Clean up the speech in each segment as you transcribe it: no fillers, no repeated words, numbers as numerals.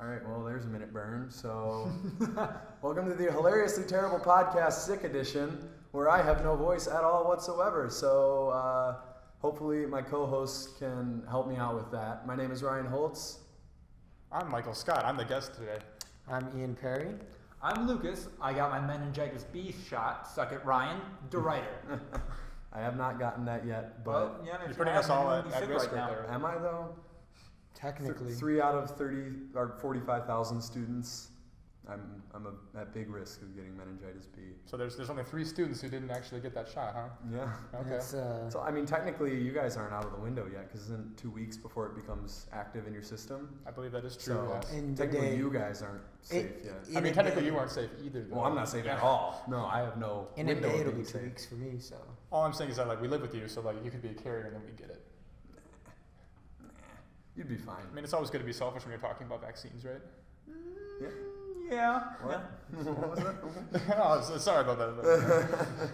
All right, well, there's a minute burn. So, welcome to the hilariously terrible podcast, Sick Edition, where I have no voice at all whatsoever. So, hopefully my co-hosts can help me out with that. My name is Ryan Holtz. I'm Michael Scott. I'm the guest today. I'm Ian Perry. I'm Lucas. I got my meningitis B shot. Suck it, Ryan. The writer. I have not gotten that yet, but Well, yeah, You're putting us all at risk right now. there. am I though? Technically. 3 out of 30 or 45,000 students. I'm at big risk of getting meningitis B. So there's only 3 students who didn't actually get that shot, huh? Yeah. Okay. That's, So I mean, technically, you guys aren't out of the window yet, because isn't 2 weeks before it becomes active in your system? I believe that is true. So Yes. in the technically, day, you guys aren't safe yet. I mean, technically you aren't safe either. Though. Well, I'm not safe at all. No, I have no in a window day of it'll being be 2 safe. weeks for me, so. All I'm saying is that like we live with you, so like you could be a carrier and then we get it. You'd be fine. I mean, it's always good to be selfish when you're talking about vaccines, right? Yeah. Yeah. What? What was that? Oh, sorry about that.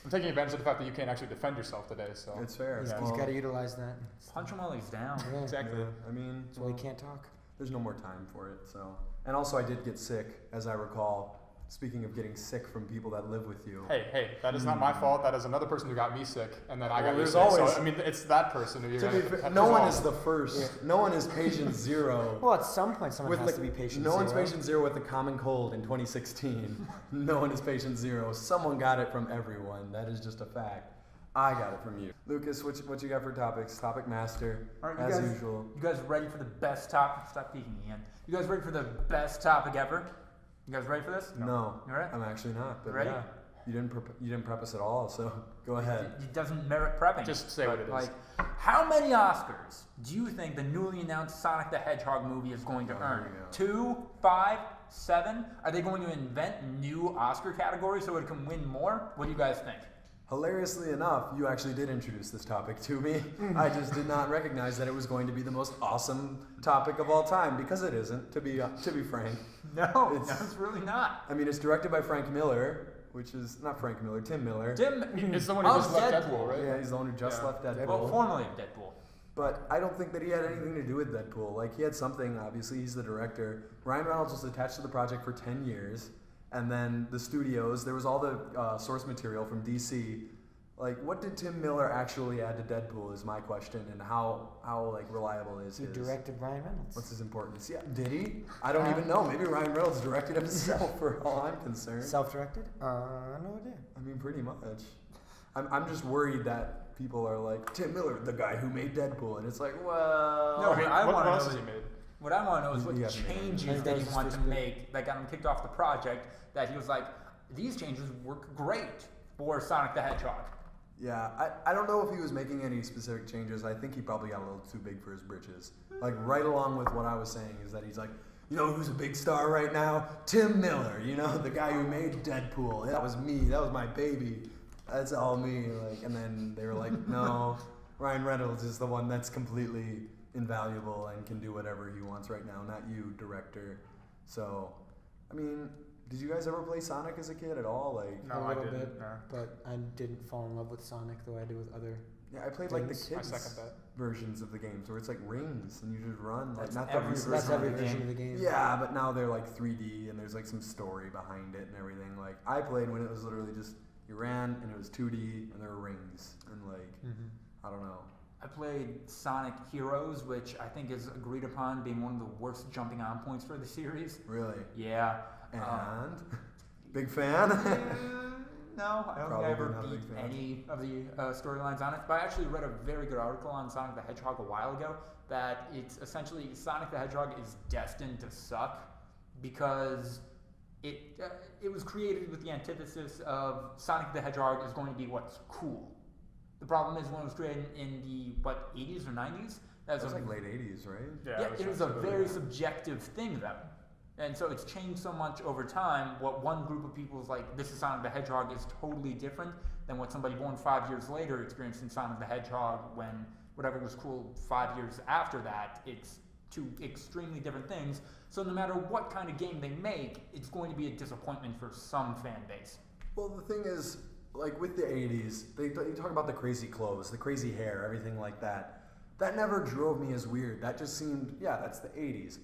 I'm taking advantage of the fact that you can't actually defend yourself today, so. It's fair. Yeah. He's got to utilize that. Punch him while he's down. Yeah. Exactly. Yeah, I mean, That's why he can't talk. there's no more time for it. So, and also, I did get sick, as I recall. Speaking of getting sick from people that live with you. Hey, that is not my fault. That is another person who got me sick, and then I got you there's sick. always- So I mean, it's that person who you're To gonna be fair, have to no one resolve. is the first. No one is patient zero. Well, at some point, someone has to be patient No one's zero. patient zero with the common cold in 2016. No one is patient zero. Someone got it from everyone. That is just a fact. I got it from you. Lucas, what you got for topics? Topic master, All right, you as guys, usual. You guys ready for the best topic? Stop peeking, Ian. You guys ready for the best topic ever? You guys ready for this? No, You ready? I'm actually not. But Ready? yeah, you didn't prep us at all. So go ahead. It doesn't merit prepping. Just say what it is. Like, how many Oscars do you think the newly announced Sonic the Hedgehog movie is going to Oh, earn? here we go. 2, 5, 7? Are they going to invent new Oscar categories so it can win more? What do you guys think? Hilariously enough, you actually did introduce this topic to me. I just did not recognize that it was going to be the most awesome topic of all time, because it isn't. To be frank. No, It's- it's really not. I mean, it's directed by Frank Miller, which is not Frank Miller, Tim Miller. It's the one who of just left Deadpool, right? Yeah, he's the one who just Yeah. left Deadpool. Well, formerly of Deadpool. But I don't think that he had anything to do with Deadpool. Like, he had something, obviously, he's the director. Ryan Reynolds was attached to the project for 10 years. And then the studios, there was all the source material from DC. Like, what did Tim Miller actually add to Deadpool is my question, and how like reliable is He his? directed Ryan Reynolds. What's his importance? Yeah, did he? I don't even know. Maybe Ryan Reynolds directed himself, for all I'm concerned. Self-directed? No idea. I mean, pretty much. I'm just worried that people are like, Tim Miller, the guy who made Deadpool, and it's like, well. No, I mean, I what wanna else know has he is- made? What I want to know is He what hasn't made changes anything. that he That was wanted to his first make that got him kicked off the project, that he was like, these changes work great for Sonic the Hedgehog. Yeah, I don't know if he was making any specific changes. I think he probably got a little too big for his britches. Like, right along with what I was saying is that he's like, you know who's a big star right now? Tim Miller, you know, the guy who made Deadpool. That was me. That was my baby. That's all me. Like, and then they were like, no, Ryan Reynolds is the one that's completely invaluable and can do whatever he wants right now, not you, director. So, I mean, did you guys ever play Sonic as a kid at all? Like, No, a I little didn't. bit, No. but I didn't fall in love with Sonic the way I do with other. yeah, I played like the Things. I kids second that. versions of the games where it's like rings and you just run. Like, That's not every the That's every Sonic version game. of the game. Yeah, but now they're like 3D and there's like some story behind it and everything. Like, I played when it was literally just you ran and it was 2D and there were rings and like Mm-hmm. I don't know. I played Sonic Heroes, which I think is agreed upon being one of the worst jumping on points for the series. Really. Yeah. And big fan. No, I don't Probably think I ever not a beat big fan. any of the storylines on it. But I actually read a very good article on Sonic the Hedgehog a while ago that it's essentially Sonic the Hedgehog is destined to suck because it was created with the antithesis of Sonic the Hedgehog is going to be what's cool. The problem is when it was created in the 80s or 90s. That was like late 80s, right? Yeah, it was a absolutely. very subjective thing though. And so it's changed so much over time. What one group of people is like, this is Sonic the Hedgehog, is totally different than what somebody born 5 years later experienced in Sonic the Hedgehog when whatever was cool 5 years after that. It's two extremely different things. So no matter what kind of game they make, it's going to be a disappointment for some fan base. Well, the thing is, like with the 80s, they talk about the crazy clothes, the crazy hair, everything like that. That never drove me as weird. That just seemed, yeah, that's the 80s.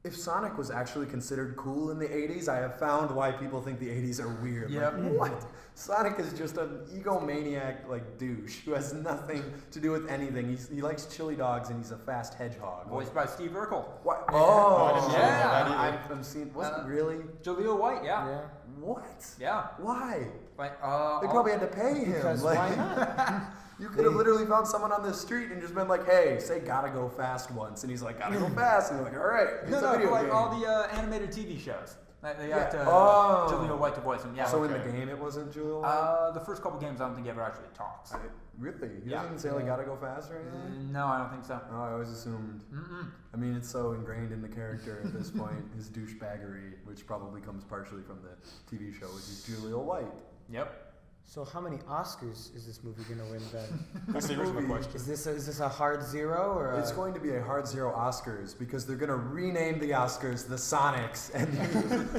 if Sonic was actually considered cool in the 80s, I have found why people think the 80s are weird. Yep. Like, what? Sonic is just an egomaniac, like, douche who has nothing to do with anything. He likes chili dogs and he's a fast hedgehog. Voiced by Steve Urkel. What? I Oh, didn't know that either. I'm seeing. Was it really? Jaleel White, yeah. Yeah. What? Yeah. Why? Like, They probably had to pay him. Because like, why not? You could have literally found someone on the street and just been like, "Hey, say gotta go fast once," and he's like, "Gotta go fast," and you're like, "All right, it's No, a video like game." all the animated TV shows. They Yeah. got Oh. Jaleel White to voice him. Yeah. So in okay. the game, it wasn't Julia White? The first couple games, I don't think he ever actually talks. Really? You Yeah. didn't even say like "gotta go fast" or anything? No, I don't think so. Oh, I always assumed. Mm-mm. I mean, it's so ingrained in the character at this point, his douchebaggery, which probably comes partially from the TV show, which is Julia White. Yep. So how many Oscars is this movie gonna win then? That's the original movie question. Is this a hard zero or? It's going to be a hard zero Oscars because they're going to rename the Oscars the Sonics, and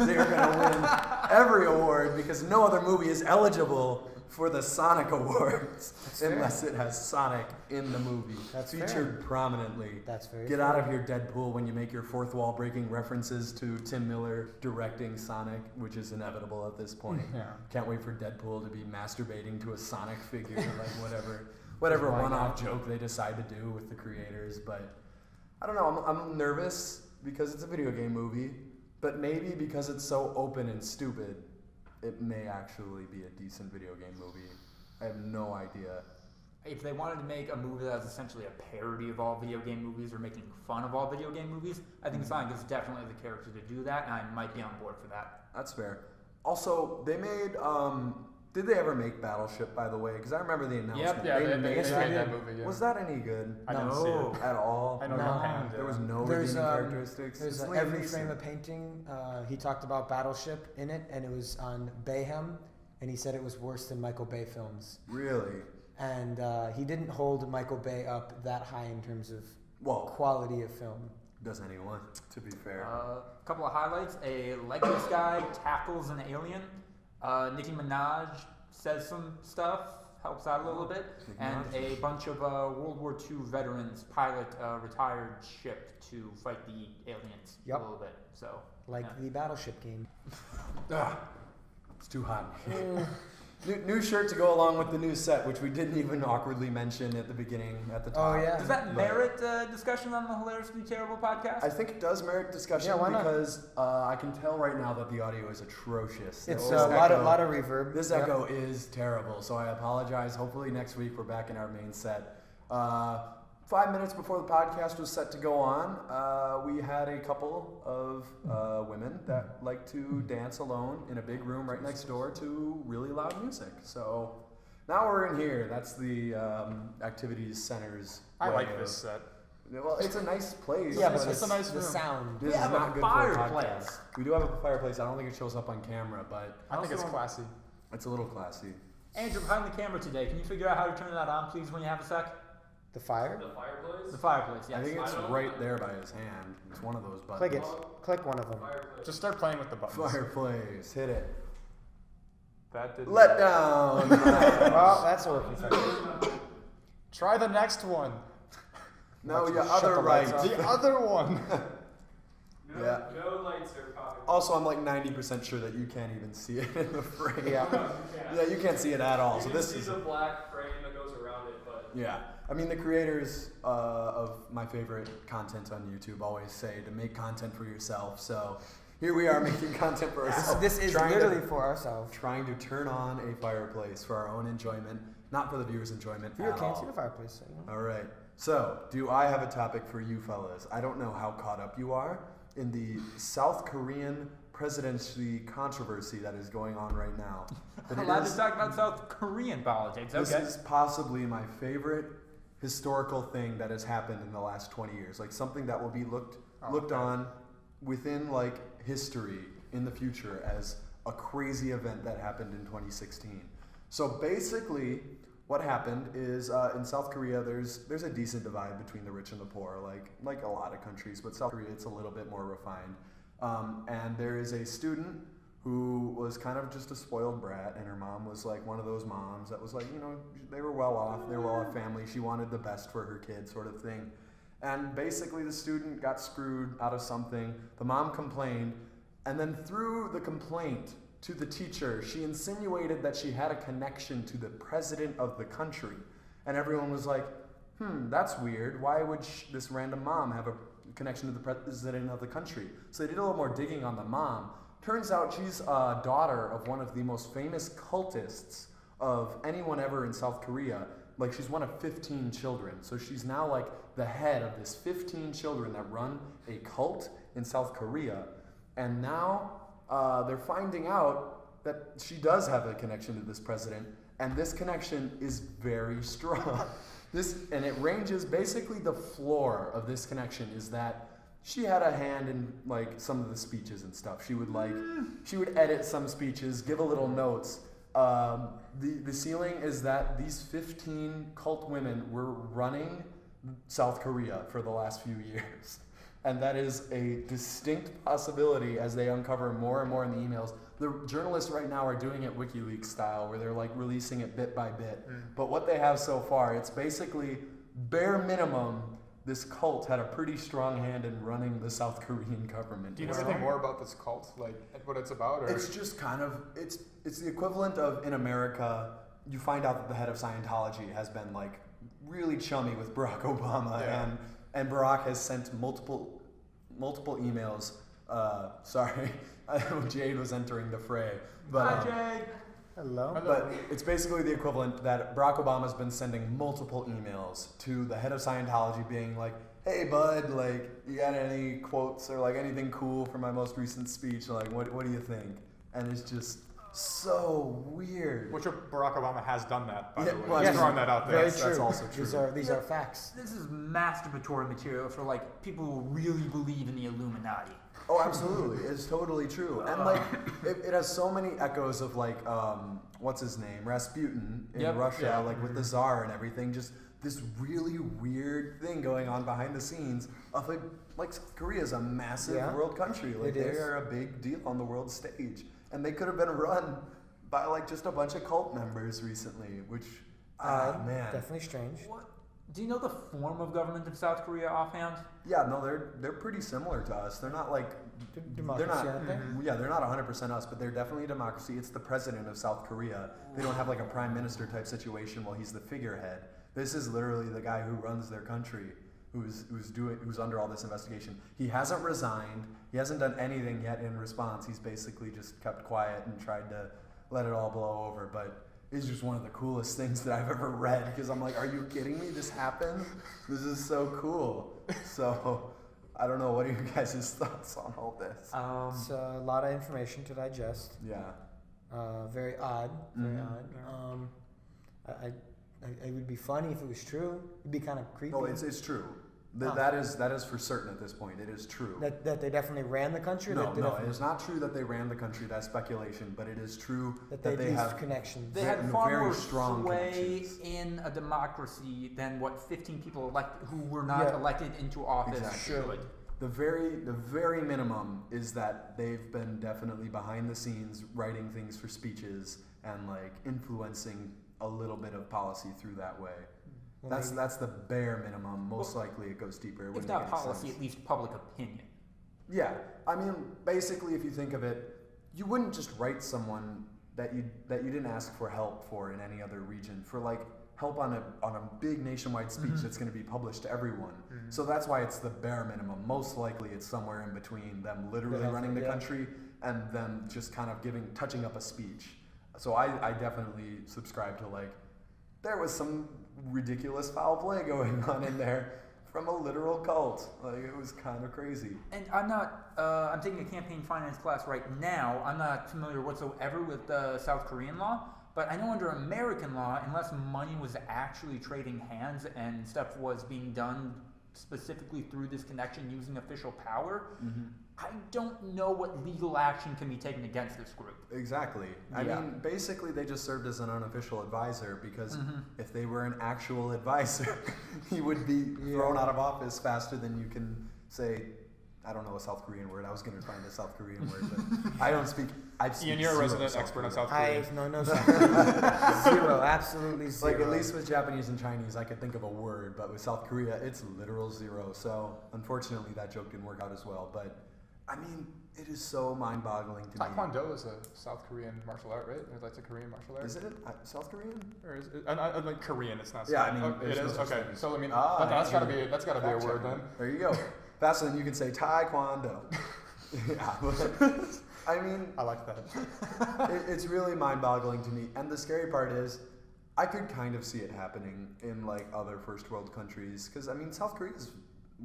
they're going to win every award because no other movie is eligible for the Sonic Awards unless it has Sonic in the movie, That's featured prominently. That's very. Get out of here, Deadpool, when you make your fourth wall breaking references to Tim Miller directing Sonic, which is inevitable at this point. Yeah. Can't wait for Deadpool to be masturbating to a Sonic figure, like whatever Why one-off not? joke they decide to do with the creators. But I don't know, I'm nervous because it's a video game movie, but maybe because it's so open and stupid, it may actually be a decent video game movie. I have no idea. If they wanted to make a movie that was essentially a parody of all video game movies or making fun of all video game movies, I think Sonic is definitely the character to do that, and I might be on board for that. That's fair. Also, they made. Did they ever make Battleship, by the way? Because I remember the announcement. Yeah, they made made that. that movie. Yeah. Was that any good? I didn't see it. At all? I know No. you're paying. There was no There's, redeeming characteristics. There's It's Liam every Neeson. frame of painting. He talked about Battleship in it, and it was on Bayhem, and he said it was worse than Michael Bay films. Really? And he didn't hold Michael Bay up that high in terms of Well, quality of film. does anyone? To be fair. A couple of highlights. A legless guy tackles an alien. Nicki Minaj says some stuff, helps out a little bit. Nicki And Minaj. a bunch of World War II veterans pilot a retired ship to fight the aliens Yep. a little bit. So, Like yeah. the Battleship game. It's too hot. New shirt to go along with the new set, which we didn't even awkwardly mention at the beginning, at the top. Oh, yeah. Does that But- merit discussion on the Hilariously Terrible podcast? I think it does merit discussion Yeah, why not? because I can tell right now that the audio is atrocious. It's This a lot echo- of reverb. This Yep. echo is terrible, so I apologize. Hopefully next week we're back in our main set. 5 minutes before the podcast was set to go on, we had a couple of women that like to dance alone in a big room right next door to really loud music. So now we're in here. That's the activities center's I way like of- this set. Well, it's a nice place. Yeah, but but it's a nice the room. sound. this We is have a not good for a fireplace. podcast. We do have a fireplace. I don't think it shows up on camera, but I think it's Also- classy. it's a little classy. Andrew, behind the camera today, can you figure out how to turn that on, please, when you have a sec? The fire? The fireplace? The fireplace, yes. I think it's I don't- right there by his hand. It's one of those buttons. Click it. Click one of them. Fireplace. Just start playing with the buttons. Fireplace. Hit it. That did. Let down. Well, that's a working second. Try the next one. No, Watch your me shut other the right. lights off. The other one. No, Yeah. no lights are popping. Also, I'm like 90% sure that you can't even see it in the frame. Yeah. Yeah, you can't see it at all. You So can this see is. the black frame that goes around it, but Yeah. I mean, the creators of my favorite content on YouTube always say to make content for yourself. So here we are making content for ourselves. This is trying literally to, for ourselves. trying to turn on a fireplace for our own enjoyment, not for the viewers' enjoyment You at can't all. see the fireplace. So, you know. All right. So, do I have a topic for you fellas? I don't know how caught up you are in the South Korean presidency controversy that is going on right now. But it Allowed is- to talk about South Korean politics, this okay. is possibly my favorite historical thing that has happened in the last 20 years. Like something that will be looked okay. on within like history in the future as a crazy event that happened in 2016. So basically what happened is in South Korea there's a decent divide between the rich and the poor, like a lot of countries, but South Korea it's a little bit more refined. And there is a student who was kind of just a spoiled brat, and her mom was like one of those moms that was like, you know, they were well off family, she wanted the best for her kid sort of thing. And basically, the student got screwed out of something. The mom complained, and then through the complaint to the teacher, she insinuated that she had a connection to the president of the country. And everyone was like, that's weird. Why would this random mom have a connection to the president of the country? So they did a little more digging on the mom. Turns out she's a daughter of one of the most famous cultists of anyone ever in South Korea. Like, she's one of 15 children. So she's now like the head of this 15 children that run a cult in South Korea. And now they're finding out that she does have a connection to this president. And this connection is very strong. And it ranges, basically the floor of this connection is that she had a hand in like some of the speeches and stuff. She would edit some speeches, give a little notes. The ceiling is that these 15 cult women were running South Korea for the last few years. And that is a distinct possibility as they uncover more and more in the emails. The journalists right now are doing it WikiLeaks style, where they're like releasing it bit by bit. But what they have so far, it's basically bare minimum, this cult had a pretty strong hand in running the South Korean government. Do you know anything more about this cult, like what it's about? Or? It's just kind of, it's the equivalent of, in America, you find out that the head of Scientology has been like really chummy with Barack Obama, and Barack has sent multiple emails. Sorry, Jade was entering the fray. But, Hi, Jade. Hello. But it's basically the equivalent that Barack Obama's been sending multiple emails to the head of Scientology being like, hey bud, like, you got any quotes or like anything cool from my most recent speech? Like, what do you think? And it's just so weird. Which Barack Obama has done that, by the way. well, Just yes, throwing that out there. Very That's true. also true. These are facts. This is masturbatory material for like people who really believe in the Illuminati. Oh, absolutely. It's totally true. And like, it has so many echoes of like, what's his name? Rasputin in Russia, like with the Tsar and everything. Just this really weird thing going on behind the scenes of like South Korea is a massive world country. Like, they are a big deal on the world stage. And they could have been run by like just a bunch of cult members recently, which, man. Definitely strange. What? Do you know the form of government of South Korea offhand? Yeah, no, they're pretty similar to us. They're not like Democracy, they're not. aren't they? Yeah, they're not 100% us, but they're definitely a democracy. It's the president of South Korea. They don't have like a prime minister type situation while he's the figurehead. This is literally the guy who runs their country, who's under all this investigation. He hasn't resigned. He hasn't done anything yet in response. He's basically just kept quiet and tried to let it all blow over. But it's just one of the coolest things that I've ever read, because I'm like, are you kidding me? This happened? This is so cool. So I don't know. What are your guys' thoughts on all this? It's a lot of information to digest. Yeah. Very odd. Very odd. It would be funny if it was true. It'd be kind of creepy. No, it's true. That is for certain at this point. It is true. That they definitely ran the country. No, it is not true that they ran the country. That's speculation. But it is true That they these have connections. They had very far more strong sway connections. in a democracy than what 15 people who were not elected into office Exactly. should. The very minimum is that they've been definitely behind the scenes writing things for speeches and like influencing a little bit of policy through that way. Well, That's the bare minimum. Most likely it goes deeper. It If wouldn't not make any policy, sense. at least public opinion. Yeah, I mean, basically, if you think of it, you wouldn't just write someone that you didn't ask for help for in any other region for like help on a big nationwide speech that's going to be published to everyone. So that's why it's the bare minimum. Most likely, it's somewhere in between them literally running the country and them just kind of touching up a speech. So I definitely subscribe to like there was some ridiculous foul play going on in there from a literal cult. Like, it was kind of crazy. And I'm not, I'm taking a campaign finance class right now. I'm not familiar whatsoever with South Korean law, but I know under American law, unless money was actually trading hands and stuff was being done specifically through this connection using official power, I don't know what legal action can be taken against this group. Exactly. I mean, basically, they just served as an unofficial advisor because if they were an actual advisor, he would be thrown out of office faster than you can say I don't know a South Korean word. I was going to find a South Korean word, but I don't speak. I speak Ian, you're a zero resident South expert on Korean. South Korea. No South Korea. Zero, absolutely zero. Like, at least with Japanese and Chinese, I could think of a word, but with South Korea, it's literal zero. So, unfortunately, that joke didn't work out as well. But, I mean, it is so mind-boggling to me. Taekwondo is a South Korean martial art, right? Or that's a Korean martial art? Is it South Korean? Or is it? I like Korean. It's not. Yeah, South. I mean, Oh, it there's no is. such Okay, thing. so I mean, Ah, that's Andrew, gotta be a fact word checking. then. There you go. Faster than you can say Taekwondo. Yeah, but, I mean, I like that. it's really mind-boggling to me. And the scary part is, I could kind of see it happening in like other first world countries, because I mean, South Korea is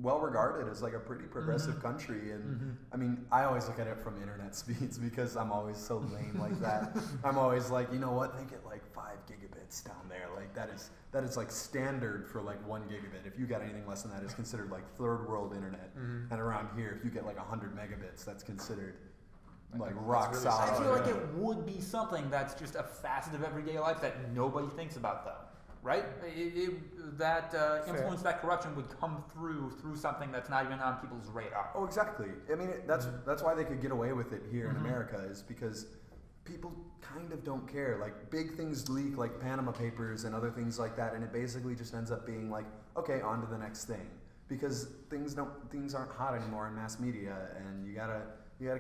well regarded as like a pretty progressive country, and I mean, I always look at it from internet speeds because I'm always so lame like that. I'm always like, you know what? They get like 5 gigabits down there. Like that is like standard for like 1 gigabit. If you got anything less than that, it's considered like third world internet. And around here, if you get like 100 megabits, that's considered like rock really solid. I feel like Yeah. it would be something that's just a facet of everyday life that nobody thinks about, though, right? That influence, that corruption would come through something that's not even on people's radar. Oh, exactly. I mean, that's why they could get away with it here in America, is because people kind of don't care. Like, big things leak, like Panama Papers and other things like that, and it basically just ends up being like, okay, on to the next thing, because things aren't hot anymore in mass media, and you gotta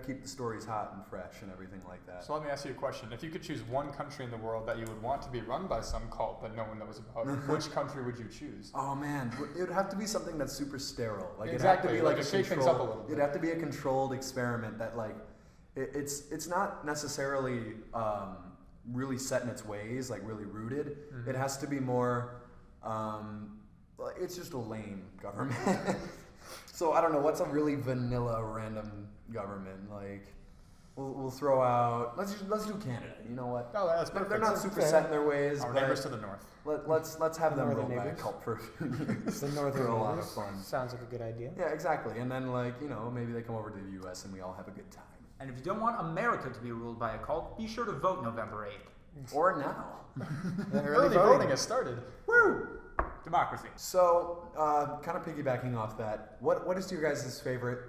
keep the stories hot and fresh and everything like that. So let me ask you a question. If you could choose one country in the world that you would want to be run by some cult that no one knows about, which country would you choose? Oh man, it would have to be something that's super sterile. Like Exactly, it'd have to be like like a to shake things up a little bit. It'd have to be a controlled experiment that like it's not necessarily really set in its ways, like really rooted. It has to be more. It's just a lame government. So I don't know, what's a really vanilla random government? Like we'll throw out. Let's do Canada. You know what? Oh, that's They're perfect. not super set in their ways. Our but neighbors to the north. Let's have them Northern roll by a neighbors. cult for a few years. The northern for a lot of neighbors. fun. Sounds like a good idea. Yeah, exactly. And then maybe they come over to the U.S. and we all have a good time. And if you don't want America to be ruled by a cult, be sure to vote November 8th. Or now. Early voting has started. Woo! Democracy. So, kind of piggybacking off that, what is your guys' favorite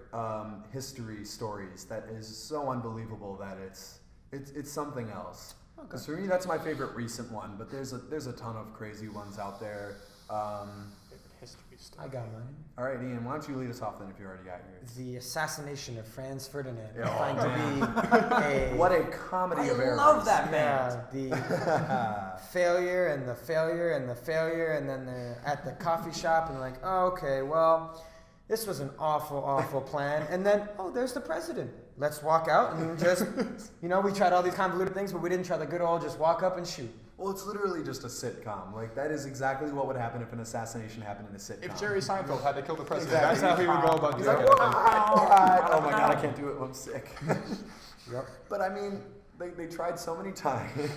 history stories that is so unbelievable that it's something else? Because for me, that's my favorite recent one, but there's a ton of crazy ones out there. Favorite history story. I got mine. All right, Ian, why don't you lead us off then if you already got yours? The assassination of Franz Ferdinand. Yeah, I find oh, to be a What a comedy of I errors. love that man. Yeah, the failure and the failure and the failure, and then they're at the coffee shop and like, oh, okay, well, this was an awful plan. And then, oh, there's the president. Let's walk out and just, we tried all these convoluted things, but we didn't try the good old just walk up and shoot. Well, it's literally just a sitcom. Like, that is exactly what would happen if an assassination happened in a sitcom. If Jerry Seinfeld had to kill the president, Exactly. that's how he would go about He's doing like, it. what? Oh my god, I can't do it when I'm sick. Yep. But I mean, they tried so many times.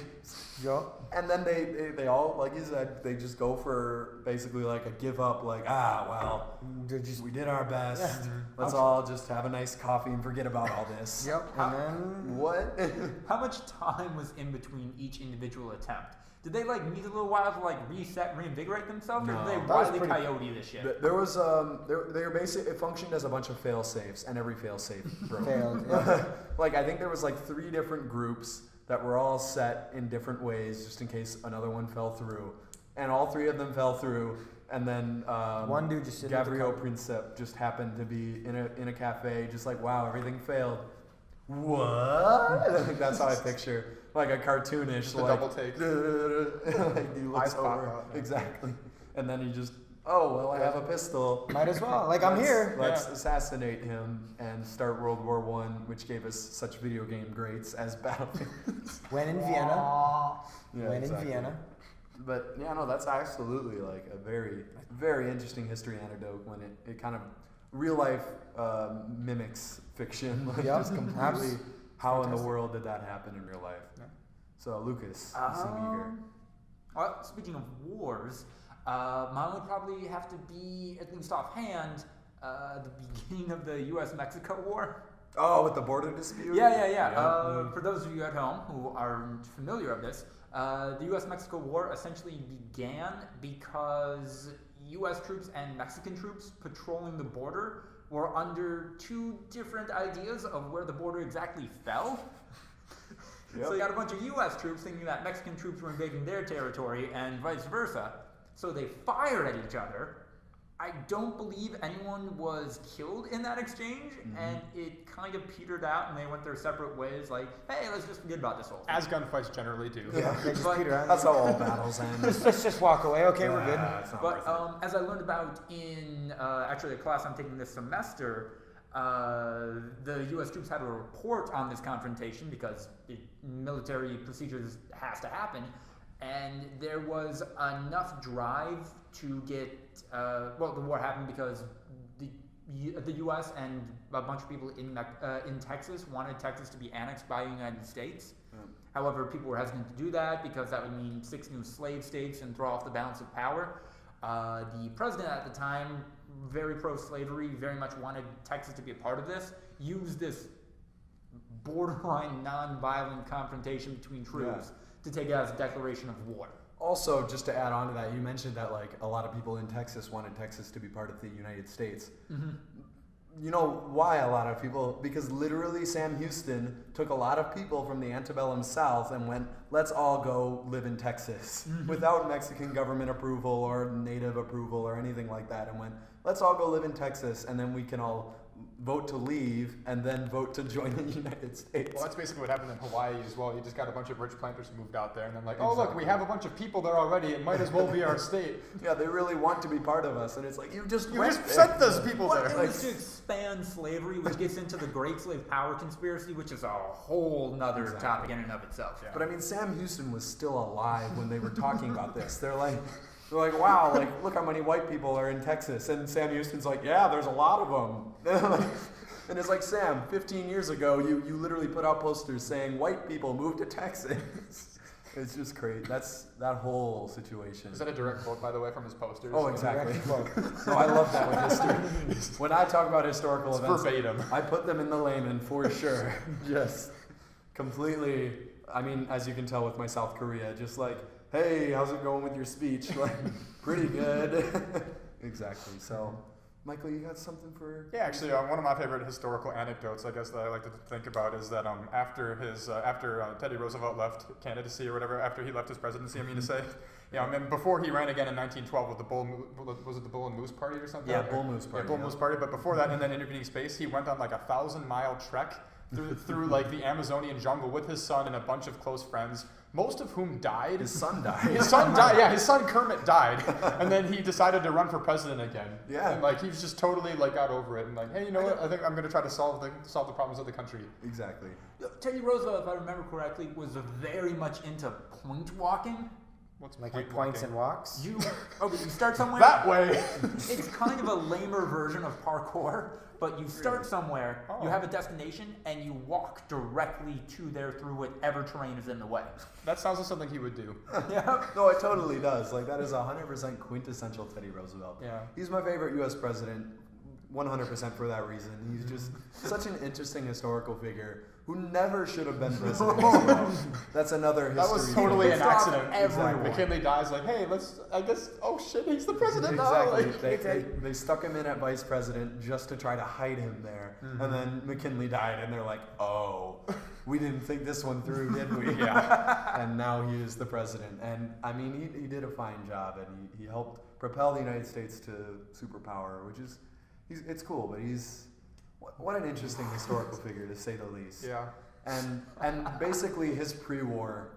Yup. And then they all, like you said, they just go for basically like a give up, like, well, They're just, we did our best. Yeah. Let's all just have a nice coffee and forget about all this. yep. And then, What? How much time was in between each individual attempt? Did they meet a little while to reset, reinvigorate themselves, or No. did they That was wily pretty- coyote this shit? There was they were basically, it functioned as a bunch of fail safes, and every fail safe broke. failed. Yeah. Like, I think there was 3 different groups that were all set in different ways, just in case another one fell through, and all 3 of them fell through. And then One dude just sitting at the Gabriel counter. Princip just happened to be in a cafe, just like, wow, everything failed. What? I think that's how I picture like a cartoonish Just a like double take. like he looks Eyes pop over out, yeah. exactly, and then he just I have a pistol. Might as well. Like, I'm here. Let's Yeah. assassinate him and start World War I, which gave us such video game greats as Battlefield. When in Vienna. Yeah, When exactly. in Vienna. But yeah, no, that's absolutely like a very, very interesting history anecdote when it kind of real life mimics fiction. Like Yep. just completely Abs- how in the fantastic. world did that happen in real life? Yeah. So Lucas, you seem eager. Well, speaking of wars, mine would probably have to be, at least offhand, the beginning of the U.S.-Mexico War. Oh, with the border dispute? Yeah. Yeah. For those of you at home who aren't familiar with this, the U.S.-Mexico War essentially began because U.S. troops and Mexican troops patrolling the border were under two different ideas of where the border exactly fell. Yep. So you got a bunch of U.S. troops thinking that Mexican troops were invading their territory and vice versa. So they fired at each other. I don't believe anyone was killed in that exchange, and it kind of petered out, and they went their separate ways. Like, hey, let's just forget about this whole thing. As gunfights generally do. Yeah, they just But- peter out. That's how all battles end. Let's just walk away. Okay, we're good. Yeah, it's not But worth it. as I learned about in actually a class I'm taking this semester, the U.S. troops had a report on this confrontation because military procedures has to happen, and there was enough drive to get the war happened because the U.S. and a bunch of people in Texas wanted Texas to be annexed by the United States. However, people were hesitant to do that because that would mean 6 new slave states and throw off the balance of power. The president at the time, very pro-slavery, very much wanted Texas to be a part of this, used this borderline non-violent confrontation between troops to take it as a declaration of war. Also, just to add on to that, you mentioned that like a lot of people in Texas wanted Texas to be part of the United States. You know why a lot of people? Because literally Sam Houston took a lot of people from the antebellum South and went, let's all go live in Texas without Mexican government approval or native approval or anything like that, and went, let's all go live in Texas, and then we can all vote to leave and then vote to join the United States. Well, that's basically what happened in Hawaii as well. You just got a bunch of rich planters who moved out there, and then like, oh look, we have a bunch of people there already. It might as well be our state. Yeah, they really want to be part of us, and it's like, you just sent those people Well, there. it was to expand slavery, which gets into the Great Slave Power Conspiracy, which is a whole nother topic in and of itself. Yeah. But I mean, Sam Houston was still alive when they were talking about this. They're like, wow, like, look how many white people are in Texas. And Sam Houston's like, yeah, there's a lot of them. And it's like, Sam, 15 years ago, you literally put out posters saying white people moved to Texas. It's just great. That's that whole situation. Is that a direct quote, by the way, from his posters? Oh, exactly. No, I love that with history. When I talk about historical It's events, verbatim. I put them in the layman for sure. Just completely. I mean, as you can tell with my South Korea, just like, hey, how's it going with your speech? Like, pretty good. Exactly. So, Michael, you got something for? Yeah, actually, one of my favorite historical anecdotes, I guess, that I like to think about is that after Teddy Roosevelt left candidacy or whatever, after he left his presidency, I mean to say, I mean, before he ran again in 1912 with was it the Bull and Moose Party or something? Yeah, Bull Moose Party. Yeah, Bull Moose Party. But before that, in that intervening space, he went on like a 1,000-mile trek through like the Amazonian jungle with his son and a bunch of close friends, most of whom died. His son died. His son died. Yeah, his son Kermit died, and then he decided to run for president again. Yeah. And like he was just totally like got over it and like, hey, you know what? I think I'm gonna try to solve the problems of the country. Exactly. Teddy Roosevelt, if I remember correctly, was very much into point walking. What's Like point he points walking? and walks. You start somewhere. That way. It's kind of a lamer version of parkour, but you start somewhere, you have a destination, and you walk directly to there through whatever terrain is in the way. That sounds like something he would do. Yeah. No, it totally does. Like, that is 100% quintessential Teddy Roosevelt. Yeah. He's my favorite U.S. president, 100% for that reason. He's just such an interesting historical figure who never should have been president. as well. That's another history. That was totally an Pissed off accident. everyone. McKinley dies like, hey, oh shit, he's the president now. Exactly. Like, They stuck him in at vice president just to try to hide him there. And then McKinley died, and they're like, oh, we didn't think this one through, did we? Yeah. And now he is the president. And I mean, he did a fine job, and he helped propel the United States to superpower, which is, it's cool, but what an interesting historical figure, to say the least. Yeah. And basically his pre-war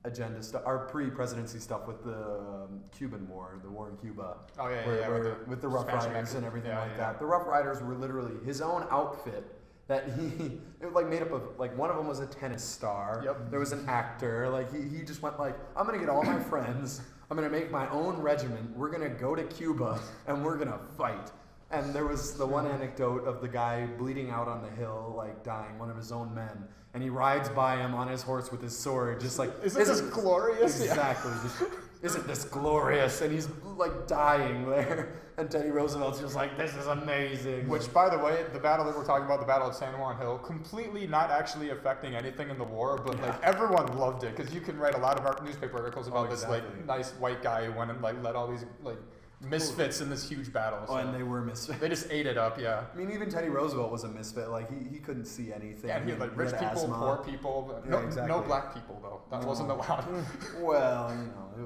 agenda stuff, our pre-presidency stuff with the Cuban War, the war in Cuba. Oh yeah, where, yeah. where, with the Rough Spanish Riders American- and everything yeah, like yeah. that. The Rough Riders were literally his own outfit that it was like made up of, like, one of them was a tennis star. Yep. There was an actor. Like he just went like, I'm gonna get all my friends. I'm gonna make my own regiment. We're gonna go to Cuba and we're gonna fight. And there was the one anecdote of the guy bleeding out on the hill, like dying, one of his own men. And he rides by him on his horse with his sword, just like, Isn't this glorious? Yeah. Exactly. Just, isn't this glorious? And he's like dying there. And Teddy Roosevelt's just like, this is amazing. Which, by the way, the battle that we're talking about, the Battle of San Juan Hill, completely not actually affecting anything in the war, but like everyone loved it because you can write a lot of newspaper articles about this exactly. like nice white guy who went and like led all these like misfits in this huge battle. Oh, So and they were misfits. they just ate it up, yeah. I mean, even Teddy Roosevelt was a misfit. Like he couldn't see anything. Yeah, he had like rich had people, asthma. poor people. Yeah, No, exactly. no black people though. That No. wasn't allowed. Well, it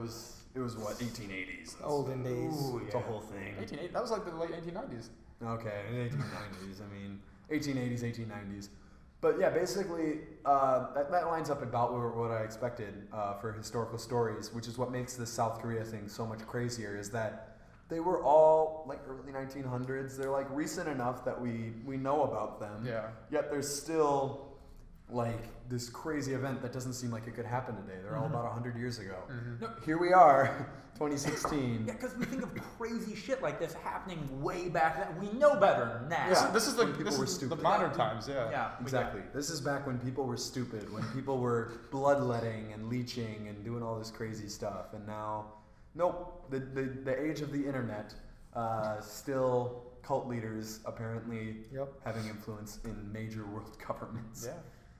was what 1880s. Olden days. It's a whole thing. 1880. That was like the late 1890s. Okay, 1890s. I mean, 1880s, 1890s. But yeah, basically, that lines up about what I expected for historical stories, which is what makes this South Korea thing so much crazier, is that they were all like early 1900s. They're like recent enough that we know about them. Yeah. Yet there's still like this crazy event that doesn't seem like it could happen today. They're all about 100 years ago. No, Here we are, 2016. yeah, because we think of crazy shit like this happening way back then. We know better now. Yeah. This is When the people were stupid. modern times, yeah. Yeah, Exactly. This is back when people were stupid, when people were bloodletting and leeching and doing all this crazy stuff. And now, nope, the age of the internet, still cult leaders apparently Yep. having influence in major world governments Yeah.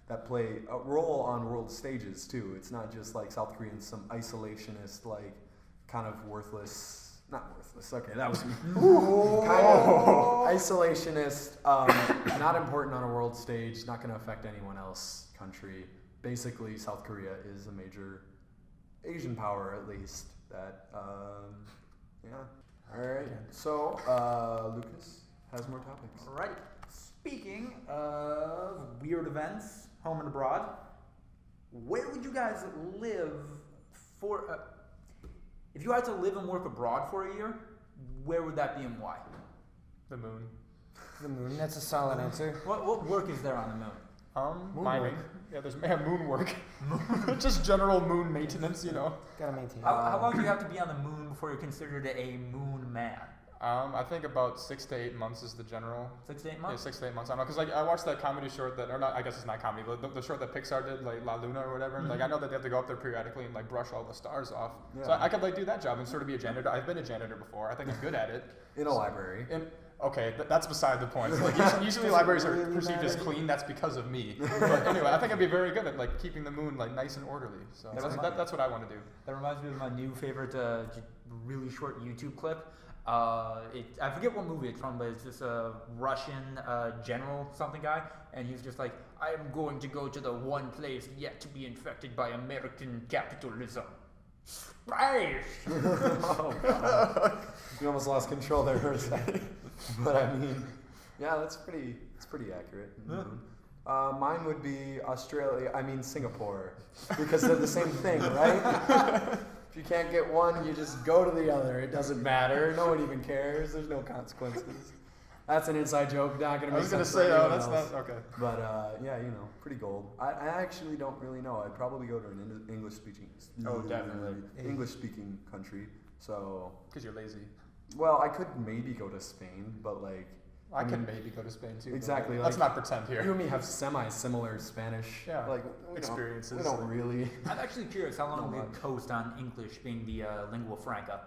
that play a role on world stages too. It's not just like South Koreans, some isolationist, like kind of worthless, not worthless, okay, that was me. Kind of isolationist, not important on a world stage, not going to affect anyone else country. Basically, South Korea is a major Asian power, at least. That, yeah. All right. So, Lucas has more topics. All right. Speaking of weird events, home and abroad, where would you guys live for? If you had to live and work abroad for a year, where would that be and why? The moon. The moon. That's a solid answer. What work is there on the moon? Moon Mining. work. Yeah, there's moon work. Just general moon maintenance, you know. Gotta maintain. How long do you have to be on the moon before you're considered a moon man? I think about 6 to 8 months is the general. 6 to 8 Yeah, months? 6 to 8 months. I don't know, because like I watched that comedy short that, or not, I guess it's not comedy, but the short that Pixar did, like La Luna or whatever. Like I know that they have to go up there periodically and like brush all the stars off. So Yeah. I could like do that job and sort of be a janitor. I've been a janitor before. I think I'm good at it. In a library. And okay, that's beside the point. Like usually libraries are really perceived as matter? clean. That's because of me. But anyway, I think I'd be very good at like keeping the moon like nice and orderly. So that's what I want to do. That reminds me of my new favorite, really short YouTube clip. I forget what movie it's from, but it's this Russian general something guy, and he's just like, I am going to go to the one place yet to be infected by American capitalism. Space! Oh, God. You almost lost control there for a second. But I mean, yeah, it's pretty accurate. Mine would be Singapore, because they're the same thing, right? If you can't get one, you just go to the other. It doesn't matter. No one even cares. There's no consequences. That's an inside joke. Not gonna I make was gonna sense say, for oh, anyone that's else. not okay. But yeah, pretty gold. I actually don't really know. I'd probably go to an English speaking. Oh, definitely. English speaking country. So, Because you're lazy. well, I could maybe go to Spain, but like. I can mean, maybe go to Spain too. but Exactly, Let's like- not pretend here. You and me have semi-similar Spanish. Yeah, Like we experiences. We don't really. I'm actually curious how long Not we much. coast on English being the lingua franca.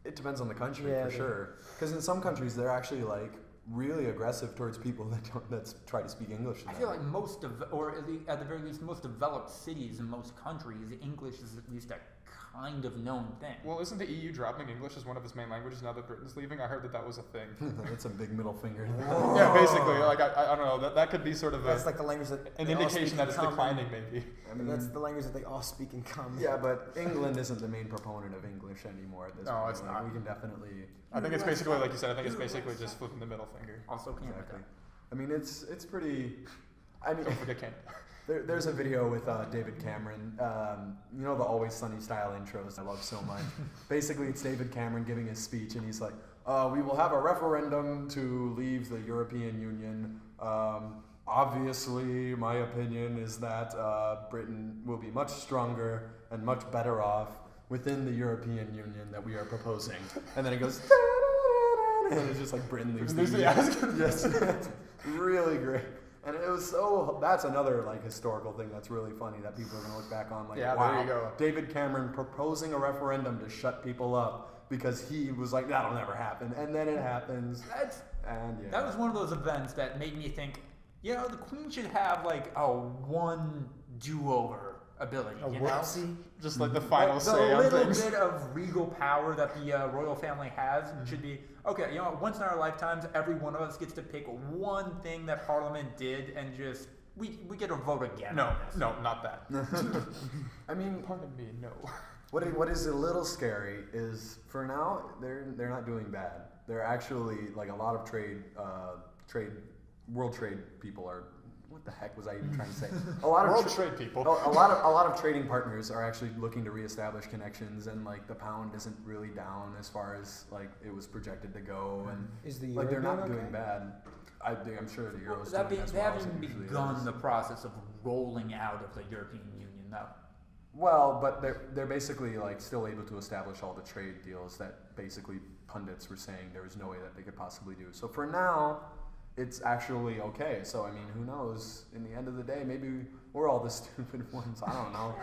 It depends on the country Yeah, for they- sure. Because in some countries they're actually like really aggressive towards people that try to speak English. to I them. feel like most of, or at the very least, most developed cities in most countries, English is at least a kind of known thing. Well, isn't the EU dropping English as one of its main languages now that Britain's leaving? I heard that was a thing. That's a big middle finger. Yeah, basically. Like I don't know. That could be sort of That's like the language that an they all indication speak that in it's common. declining, maybe. I mean, That's the language that they all speak in common. yeah, but England isn't the main proponent of English anymore at this No, point. it's Like, not. We can definitely. I think it's basically like you said. I think it's basically just flipping the middle finger. Also Canada. Exactly. I mean, it's pretty. I mean, Don't forget Canada. there's a video with David Cameron. You know the Always Sunny style intros I love so much. Basically, it's David Cameron giving his speech, and he's like, "We will have a referendum to leave the European Union. Obviously, my opinion is that Britain will be much stronger and much better off within the European Union that we are proposing." And then it goes, and it's just like Britain leaves the EU. Yes, it's really great. And it was that's another like historical thing that's really funny that people are gonna look back on like, Yeah, wow, there you go. David Cameron proposing a referendum to shut people up because he was like, that'll never happen, and then it happens, and yeah. That was one of those events that made me think, the Queen should have like a one do-over ability. A You know? whoopsie. Just like the final The say on little things. bit of regal power that the royal family has should be okay. You know, once in our lifetimes, every one of us gets to pick one thing that Parliament did, and just we get a vote again. No, on this. no, not that. I mean, Pardon me, no. what is a little scary is for now they're not doing bad. They're actually like a lot of world trade people are. What the heck was I even trying to say? A lot of World trade people. A lot of trading partners are actually looking to reestablish connections, and like the pound isn't really down as far as like it was projected to go, and Is the like they're euro not doing doing bad. I'm sure the euro's Well, doing as they well haven't as it even usually begun is. the process of rolling out of the European Union, though. Well, but they're basically like still able to establish all the trade deals that basically pundits were saying there was no way that they could possibly do. So for now, it's actually okay. So I mean, who knows? In the end of the day, maybe we're all the stupid ones. I don't know.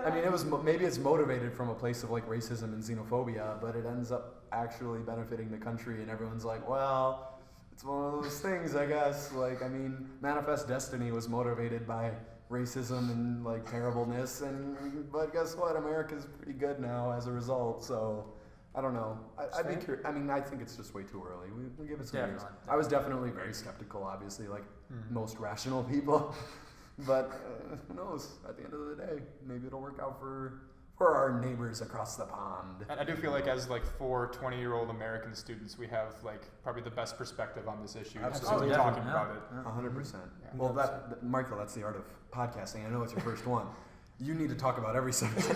I mean, maybe it's motivated from a place of like racism and xenophobia, but it ends up actually benefiting the country, and everyone's like, well, it's one of those things, I guess. Like, I mean, Manifest Destiny was motivated by racism and like terribleness, but guess what? America's pretty good now as a result. So I don't know. I'd be curious. I mean, I think it's just way too early. We give it some years. Definitely. I was definitely very skeptical, obviously, like most rational people. But who knows? At the end of the day, maybe it'll work out for our neighbors across the pond. And I do feel like as like 4 20-year-old American students, we have like probably the best perspective on this issue. Absolutely. Just talking Definitely, about it. 100%. Well, Michael, that's the art of podcasting. I know it's your first one. You need to talk about every subject.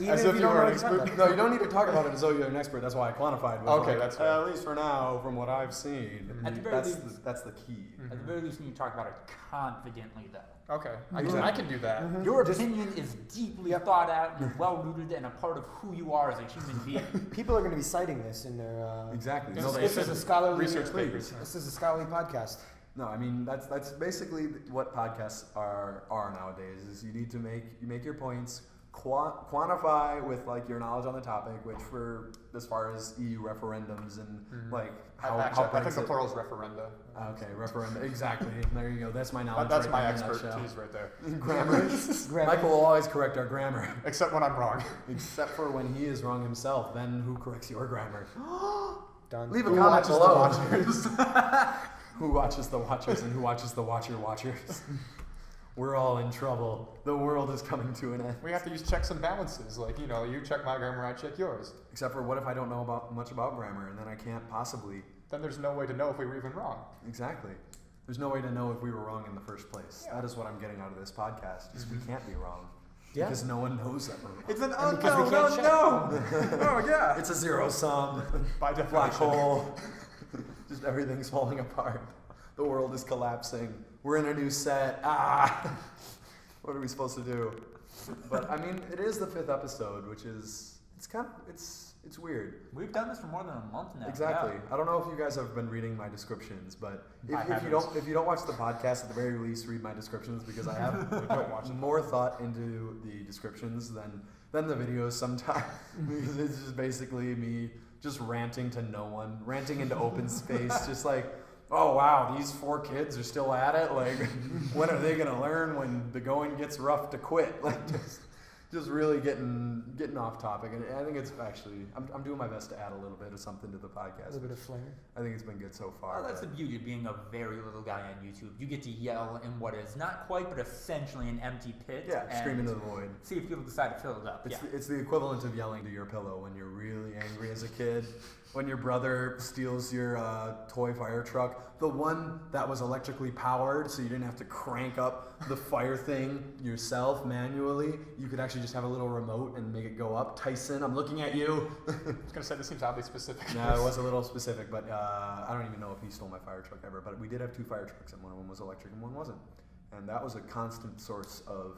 Even As if if you don't were know an what you're talking expert. No, you don't need to talk about it as though you're an expert. That's why I quantified. With Okay, like, that's fair. at least for now, from what I've seen. At the very least- That's the key. At the very least, you need to talk about it confidently, though. Okay, Exactly. I can do that. Your opinion is deeply thought out and well rooted and a part of who you are as a human being. People are going to be citing this in their. Exactly. This No, is- they This should. is a scholarly Research papers. This is a scholarly podcast. No, I mean that's basically what podcasts are nowadays. Is you need to make your points, quantify with like your knowledge on the topic, which for as far as EU referendums and like how Actually, I think the Brexit. plural's referenda. Okay, referendum. Exactly. There you go. That's my knowledge. That's right my there in a expertise right there. nutshell. Grammar. Grammar. Michael will always correct our grammar, Except when I'm wrong. except for when he is wrong himself. Then who corrects your grammar? Done. Leave a Who comment watches the below. Watchers? Who watches the Watchers and who watches the Watchers? We're all in trouble. The world is coming to an end. We have to use checks and balances. Like, you know, you check my grammar, I check yours. Except for what if I don't know much about grammar, and then I can't possibly. Then there's no way to know if we were even wrong. Exactly. There's no way to know if we were wrong in the first place. That is what I'm getting out of this podcast. Is we can't be wrong. Yeah. Because no one knows that we're wrong. It's an And because we unknown can't check. unknown. Oh, yeah. It's a zero sum. By Black definition. hole. Just everything's falling apart. The world is collapsing. We're in a new set. Ah! What are we supposed to do? But I mean, it is the 5th episode, which is it's weird. We've done this for more than a month now. Exactly. I don't know if you guys have been reading my descriptions, but I if you haven't. don't watch the podcast, at the very least, read my descriptions because I have Don't watch it. more thought into the descriptions than the videos sometimes. Because it's just basically me just ranting to no one, ranting into open space, just like, oh wow, these 4 kids are still at it. Like, when are they gonna learn when the going gets rough to quit? Like, just really getting off topic, and I think it's actually I'm doing my best to add a little bit of something to the A podcast. little bit of flair. I think it's been good so far. Well, that's the but- beauty of being a very little guy on YouTube. You get to yell in what is not quite, but essentially an empty pit. yeah, and scream into the void. see if people decide to fill it up. It's, Yeah. it's the equivalent of yelling to your pillow when you're really angry as a kid. When your brother steals your toy fire truck, the one that was electrically powered, so you didn't have to crank up the fire thing yourself manually. You could actually just have a little remote and make it go up. Tyson, I'm looking at you. I was going to say, this seems oddly specific. No, it was a little specific, but I don't even know if he stole my fire truck ever. But we did have 2 fire trucks, and one of them was electric and one wasn't. And that was a constant source of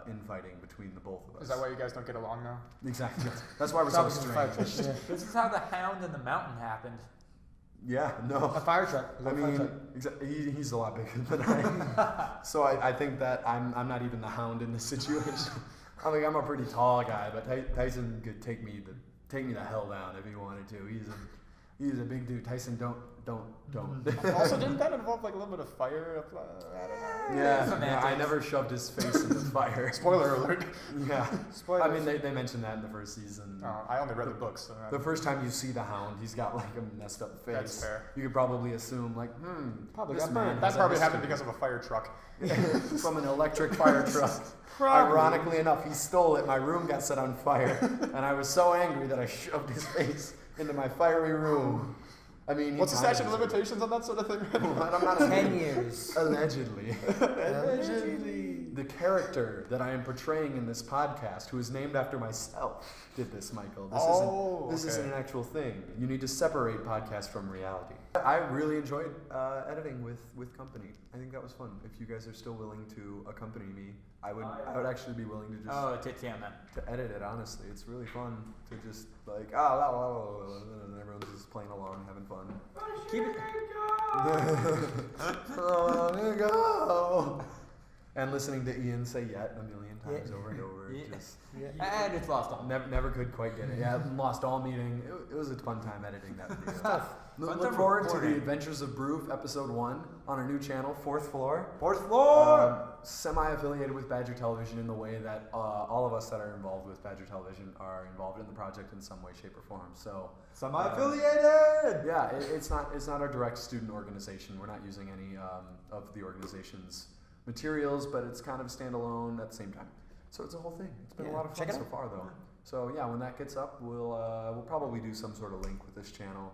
infighting between the both of us. Is that why you guys don't get along now? Exactly. That's why we're so Because of the fire strange. truck. Yeah. This is how the Hound and the Mountain happened. Yeah, no. A fire truck. I mean, he's a lot bigger than I am. So I think that I'm not even the Hound in this situation. I mean, I'm a pretty tall guy, but Tyson could take me the hell down if he wanted to. He's a big dude. Tyson, don't. Also, didn't that involve like a little bit of fire? I don't know. Yeah, I never shoved his face in the fire. Spoiler alert. Yeah. Spoilers. I mean, they mentioned that in the first season. I only read the books. So The first time you see the Hound, he's got like a messed up face. That's fair. You could probably assume like, Probably this got man burned. that has a probably happened history. because of a fire truck. From an electric fire truck. Ironically enough, he stole it. My room got set on fire, and I was so angry that I shoved his face into my fiery room. I mean, he What's the kinda statute of deserved it. limitations on that sort of thing? I'm not a 10 years. Allegedly. Allegedly. The character that I am portraying in this podcast, who is named after myself, did this, Michael. This isn't an actual thing. You need to separate podcast from reality. I really enjoyed editing with company. I think that was fun. If you guys are still willing to accompany me, I would actually be willing to just Oh, tits yeah, man. to edit it. Honestly, it's really fun to just like and everyone's just playing along, having fun. Keep it. Long ago. And listening to Ian say "yet" a million times over and over. Yeah. Just And it's lost on. never could quite get it. Yeah, lost all meeting. It was a fun time editing that video. Tough. Fun Look time forward to recording. the Adventures of Broof, episode 1 on our new channel, Fourth Floor. Fourth floor. Semi-affiliated with Badger Television in the way that all of us that are involved with Badger Television are involved in the project in some way, shape, or form. So Semi-affiliated. yeah, it's not our direct student organization. We're not using any of the organization's materials, but it's kind of standalone at the same time. So it's a whole thing. It's been a Yeah, lot of check fun it so out. far, though. So yeah, when that gets up, we'll probably do some sort of link with this channel,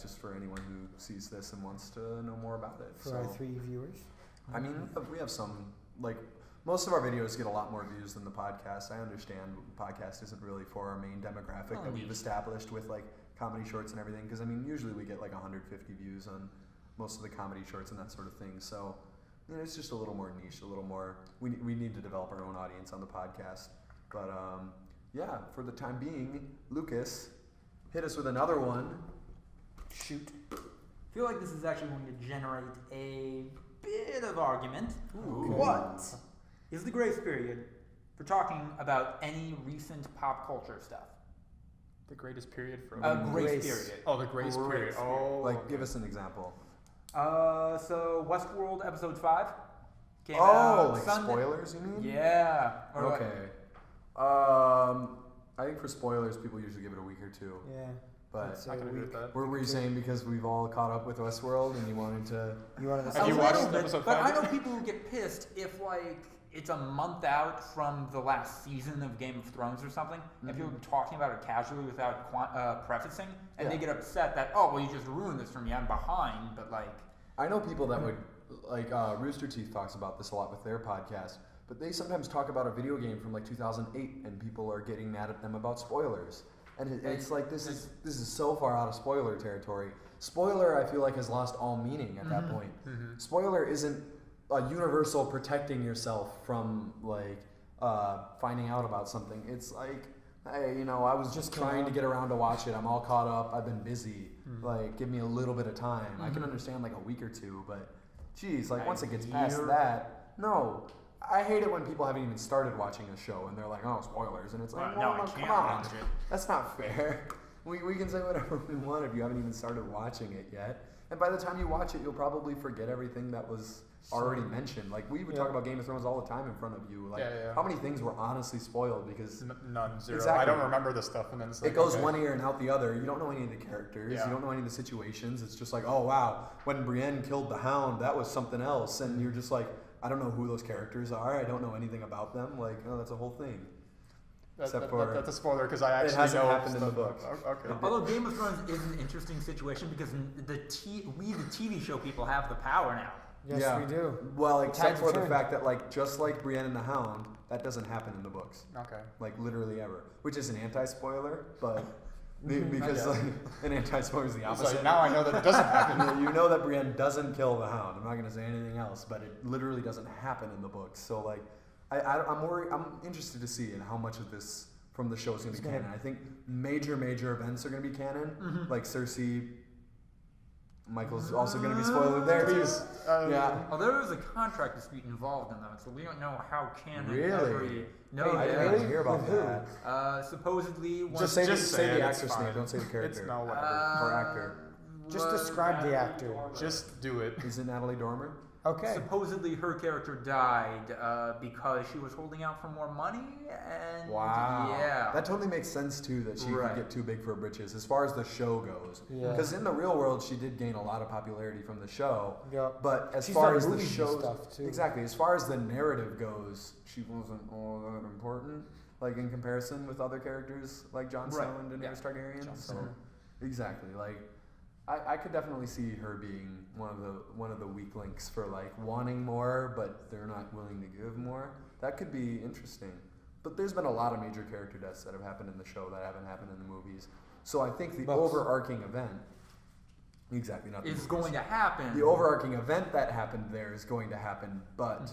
just for anyone who sees this and wants to know more about it. For our 3 viewers. I mean, we have some, like, most of our videos get a lot more views than the podcast. I understand the podcast isn't really for our main demographic Oh, that we've neat. established with, like, comedy shorts and everything. Because, I mean, usually we get, like, 150 views on most of the comedy shorts and that sort of thing. So, you know, it's just a little more niche, a little more, we need to develop our own audience on the podcast. But, yeah, for the time being, Lucas, hit us with another one. Shoot. I feel like this is actually going to generate a bit of argument. Ooh. What is the grace period for talking about any recent pop culture stuff? The greatest period for Grace Grace. period. Oh, the grace period. Grace Oh, Like, give us an example. So Westworld episode 5 came Oh, out like Sunday. spoilers, you mean? Yeah. Or what? Okay. I think for spoilers, people usually give it a week or two. Yeah. But That's I can agree with week. that. what were you saying? Because we've all caught up with Westworld, and you wanted to. You wanted to Have you A watched little bit, episode but 5? I know people who get pissed if like it's a month out from the last season of Game of Thrones or something, and people are talking about it casually without prefacing, and they Yeah. get upset that well you just ruined this for me, I'm behind. But like I know people that would like Rooster Teeth talks about this a lot with their podcast, but they sometimes talk about a video game from like 2008, and people are getting mad at them about spoilers. And it's like this is so far out of spoiler territory. Spoiler, I feel like, has lost all meaning at that point. Spoiler isn't a universal protecting yourself from like finding out about something. It's like, hey, you know, I was just trying to get around to watch it. I'm all caught up. I've been busy. Like, give me a little bit of time. I can understand like a week or two, but geez, like once it gets past that, no. I hate it when people haven't even started watching a show and they're like, oh, spoilers. And it's like, Well, no, no, I come can't on. watch it. That's not fair. We can say whatever we want if you haven't even started watching it yet. And by the time you watch it, you'll probably forget everything that was already mentioned. Like, we would talk about Game of Thrones all the time in front of you. Like, how many things were honestly spoiled because None, zero. Exactly. I don't remember this stuff, and then it's like, it goes okay. one ear and out the other. You don't know any of the characters. Yeah. You don't know any of the situations. It's just like, oh, wow, when Brienne killed the Hound, that was something else. And you're just like, I don't know who those characters are. I don't know anything about them. Like, oh, that's a whole thing. Except for that's a spoiler because I actually hasn't know happened in the stuff. books. Okay. although Game of Thrones is an interesting situation because the TV show people have the power now. Yes, Yeah. we do. Well, Tides except for the turn. fact that, like, just like Brienne and the Hound, that doesn't happen in the books. Okay. Like, literally ever. Which is an anti-spoiler, but because like, an anti-spoiler is the It's opposite. like, now I know that it doesn't happen. You know that Brienne doesn't kill the Hound. I'm not going to say anything else, but it literally doesn't happen in the books. So, like, I'm worried. I'm interested to see in how much of this from the show is going to be canon. I think major events are going to be canon, like Cersei Michael's also going to be spoiled there too. Please. Yeah. Well, there is a contract dispute involved in that, so we don't know how canon Really? every. No, I yeah. didn't hear about With who? that. Supposedly, one Just say Just the say it, actor's it's name. fine. Don't say the character. It's no whatever. or actor. Just Was describe the Natalie actor. Dormer. Just do it. Is it Natalie Dormer? Okay. Supposedly, her character died because she was holding out for more money, and yeah, That totally makes sense too. That she Right. could get too big for her britches as far as the show goes. Yeah. Because in the real world, she did gain a lot of popularity from the show. Yeah. But as She's far done as the movies and show, stuff, too. exactly. As far as the narrative goes, she wasn't all that important. Like in comparison with other characters like Jon Snow Right. and Daenerys Yeah. Targaryen. Jon So Snow. exactly, like I could definitely see her being one of the weak links for like wanting more, but they're not willing to give more. That could be interesting. But there's been a lot of major character deaths that have happened in the show that haven't happened in the movies. So I think the Books. overarching event, exactly, not the is movies. going to happen. The overarching event that happened there is going to happen, but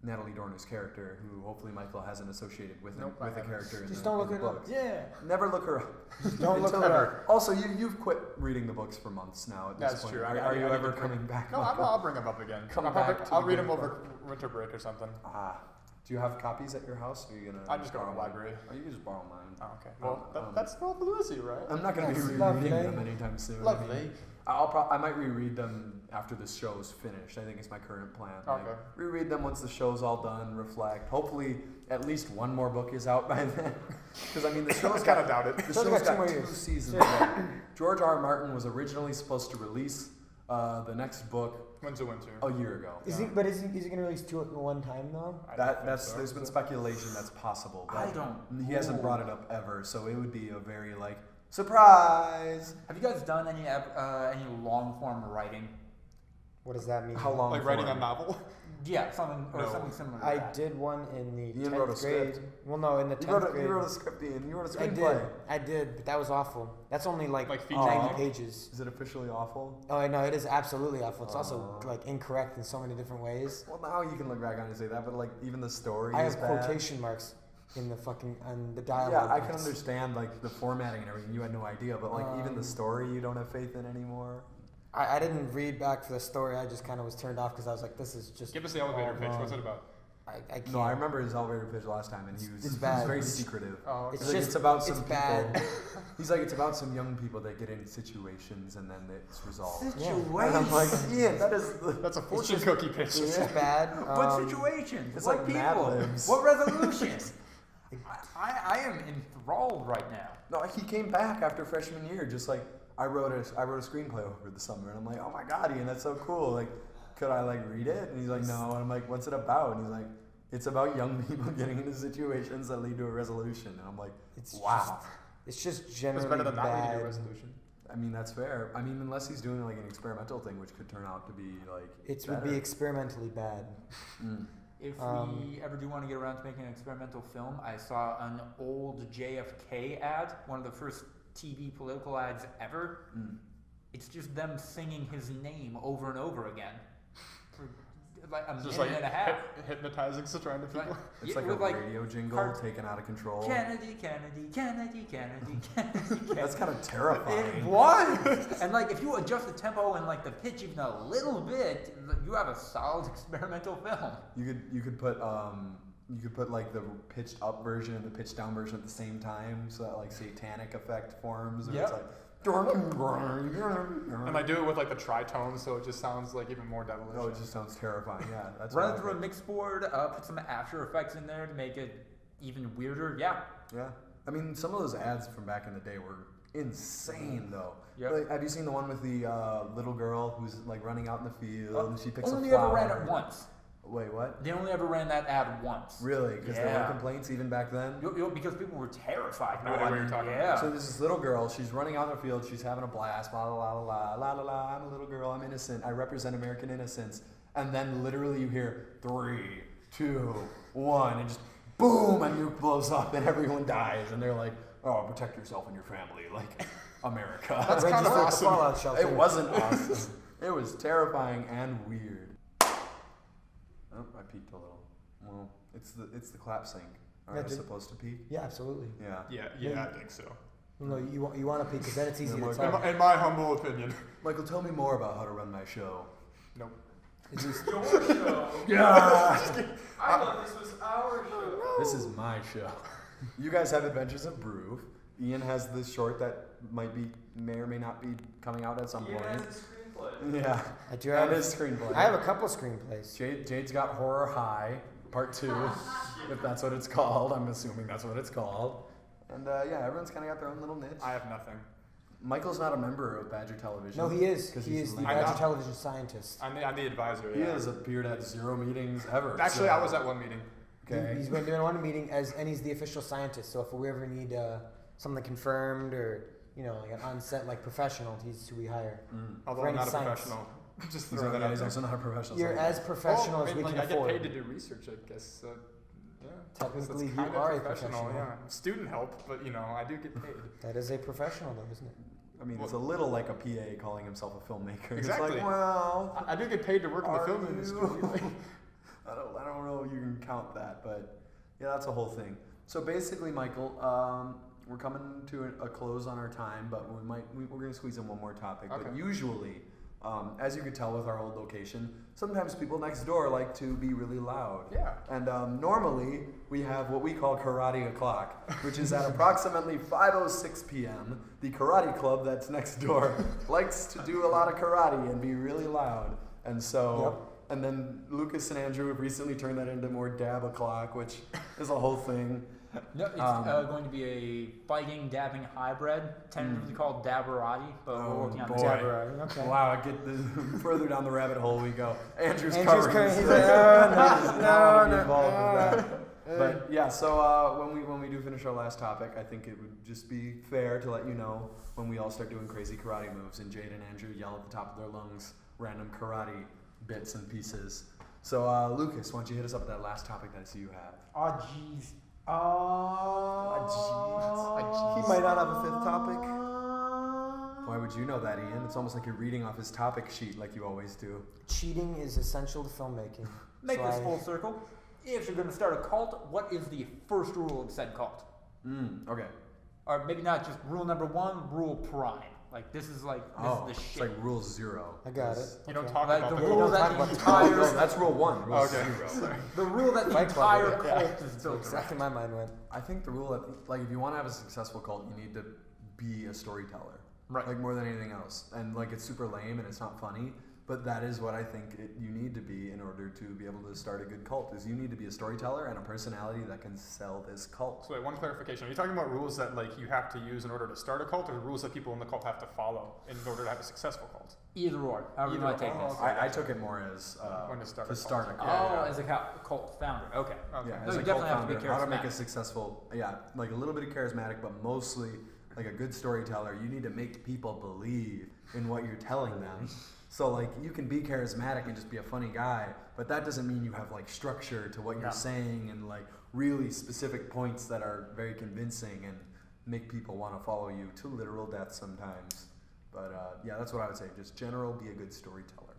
Natalie Dormer's character, who hopefully Michael hasn't associated with Nope, with I a haven't. character in Just the, don't in look the it up. books. Yeah. Never look her up. Don't look Until- her up. Also, you've quit reading the books for months now. At this That's point, true. Are, I are need you to ever quit. coming back? No, Michael? I'll bring them up again. Come I'll, back to I'll the read good them over winter break or something. Do you have copies at your house? Or are you gonna? I just go to the borrow mine? library. Oh, you can just borrow mine. Oh, okay. Well, Um, that's not Lucy, right? I'm not gonna be That's rereading lovely. them anytime soon. I Lovely. mean, I might reread them after the show's finished. I think it's my current plan. Like, Okay. reread them once the show's all done. Reflect. Hopefully, at least one more book is out by then. Because I mean, the show's kind of got doubt it. the Show's show's got two got more 2 years. seasons. left. George R. R. Martin was originally supposed to release the next book When's the winter? a year ago. Is he? But is he going to release 2 at one time though? I don't think That's so. there's been speculation that's possible. But I don't. He hasn't Ooh. brought it up ever, so it would be a very like surprise. Have you guys done any long form writing? What does that mean? How long? Like writing a form? novel? Yeah, something No. similar. To I that. did one in the Ian wrote a 10th grade. script. Well, no, in the 10th grade. You wrote a script, Ian. You wrote a I screenplay. did. I did, but that was awful. That's only like Like feature 90 length? pages. Is it officially awful? Oh, I know it is absolutely awful. It's also Oh. like incorrect in so many different ways. Well, now you can look back on it and say that, but like even the story I is have bad. quotation marks in the fucking on the dialogue. Yeah, I can box. understand like the formatting and everything. You had no idea, but like even the story, you don't have faith in anymore. I didn't read back for the story. I just kind of was turned off because I was like, this is just. Give us the elevator all pitch. wrong. What's it about? I can't. No, I remember his elevator pitch last time, and he was, It's he was bad. very It's- secretive. Oh, It's He's like, just- it's about it's some people. bad. He's like, it's about some young people that get into situations and then it's resolved. Situations. And I'm like, Ian, that is the. That's a fortune just- cookie pitch. It's just bad. What situations? it's What like people? Mad Libs. What resolutions? I am enthralled right now. No, he came back after freshman year, just like I wrote a screenplay over the summer, and I'm like, oh my god, Ian, that's so cool. Like, could I like read it? And he's like, no. And I'm like, what's it about? And he's like, it's about young people getting into situations that lead to a resolution. And I'm like, It's wow. It's just It's generally better than not reading bad. a resolution. I mean, that's fair. I mean, unless he's doing like an experimental thing, which could turn out to be like. It would better. be experimentally bad. Mm. If we ever do want to get around to making an experimental film, I saw an old JFK ad, one of the first TV political ads ever. Mm. It's just them singing his name over and over again for like a Just minute like and a half. hypnizing surrounding people. It's Yeah, like a with, like, radio jingle cart- taken out of control. Kennedy, Kennedy, Kennedy, Kennedy, Kennedy. That's kind of It terrifying. was, and like if you adjust the tempo and like the pitch even a little bit, you have a solid experimental film. You could put like the pitched up version and the pitched down version at the same time, so that like satanic effect forms. Or Yep. it's like. And like do it with like the tritones, so it just sounds like even more devilish. Oh, it just sounds terrifying. Yeah, that's Run what it I through a think. mix board, put some After Effects in there to make it even weirder. Yeah. Yeah, I mean, some of those ads from back in the day were insane, though. Yep. Like, have you seen the one with the little girl who's like running out in the field and she picks Only a flower? ever ran it once. Wait, what? They only ever ran that ad once. Really? Because there Yeah. were complaints even back then. Because people were terrified. No idea what you're talking yeah. So there's this little girl. She's running out in the field. She's having a blast. La la la la la la la. I'm a little girl. I'm innocent. I represent American innocence. And then literally you hear 3, 2, 1, and just boom, a nuke blows up and everyone dies. And they're like, "Oh, protect yourself and your family, like America." That's Register kind of at the awesome. Fallout shelter. It wasn't awesome. It was terrifying and weird. Oh, I peeked a little. Well, it's the clap sync. Aren't I Yeah, supposed to peek? Yeah, absolutely. Yeah. Yeah, I think so. No, you want to peek because then it's easy to Like, tell. In my humble opinion. Michael, tell me more about how to run my show. Nope. It's just, Your show. Yeah. I thought this was our show. This is my show. You guys have Adventures of Brew. Ian has this short that may or may not be coming out at some Ian has point. a screenplay. Yeah. I do And have. his screenplay. I have a couple screenplays. Jade's got Horror High, Part 2, if that's what it's called. I'm assuming that's what it's called. And yeah, everyone's kind of got their own little niche. I have nothing. Michael's not a member of Badger Television. No, he is. 'cause He he's is the lead- Badger Television scientist. I'm the advisor. He Yeah. has appeared at 0 meetings ever. Actually, so- I was at one meeting. Okay. He's been doing one meeting and he's the official scientist. So if we ever need something confirmed or like an on-set professional, he's who we hire. Although For I'm any not a science. professional. Just He's, throw that out he's there. also not a professional. You're scientist. as professional as we can I afford. get paid to do research, I guess. Yeah. Technically, That's you kinda are a professional. Yeah. Student help, but I do get paid. That is a professional, though, isn't it? I mean, it's a little like a PA calling himself a filmmaker. Exactly. It's like, well, I do get paid to work in the are film you? industry. I don't know if you can count that, but yeah, that's a whole thing. So basically, Michael, we're coming to a close on our time, but we're going to squeeze in one more topic. But Okay. usually, as you could tell with our old location, sometimes people next door like to be really loud. Yeah. And normally we have what we call karate o'clock, which is at approximately 5:06 p.m. The karate club that's next door likes to do a lot of karate and be really loud. And so, and then Lucas and Andrew have recently turned that into more dab o'clock, which is a whole thing. No, it's going to be a fighting, dabbing hybrid, tentatively called Dabberati, but we're working on boy. that. Okay. Wow, further down the rabbit hole we go. Andrew's Andrew's covering he's his like, doesn't want to be no, involved with that. But yeah, so when we do finish our last topic, I think it would just be fair to let you know when we all start doing crazy karate moves and Jade and Andrew yell at the top of their lungs random karate bits and pieces. So Lucas, why don't you hit us up with that last topic that I see you have? Oh, jeez. He might not have a fifth topic. Why would you know that, Ian? It's almost like you're reading off his topic sheet like you always do. Cheating is essential to filmmaking. Make So this I- full circle. If you're going to start a cult, what is the first rule of said cult? Okay. Or maybe not just rule number one, rule prime. Like this is this is the it's shit. like rule 0. I got it. You don't Okay. talk Like about the the rule don't that talk the about the entire No, that's rule 1. Rule Okay. 0. the rule that the Fight Club, entire yeah. cult is So built exactly around. my mind went. I think the rule that, if you want to have a successful cult, you need to be a storyteller. Right. Like more than anything else. And it's super lame and it's not funny, but that is what I think you need to be in order to be able to start a good cult. Is you need to be a storyteller and a personality that can sell this cult. So wait, one clarification. Are you talking about rules that you have to use in order to start a cult, or rules that people in the cult have to follow in order to have a successful cult? Either or, however you Either want to take or. this. I took it more as When to start to a start a cult. cult. Yeah, As a cult founder. Okay. Okay. Yeah, No, as you a cult definitely have to founder, be how to make a charismatic. successful, a little bit of charismatic, but mostly like a good storyteller. You need to make people believe in what you're telling them. So you can be charismatic and just be a funny guy, but that doesn't mean you have structure to what you're saying and really specific points that are very convincing and make people want to follow you to literal death sometimes. But yeah, that's what I would say. Just general, be a good storyteller.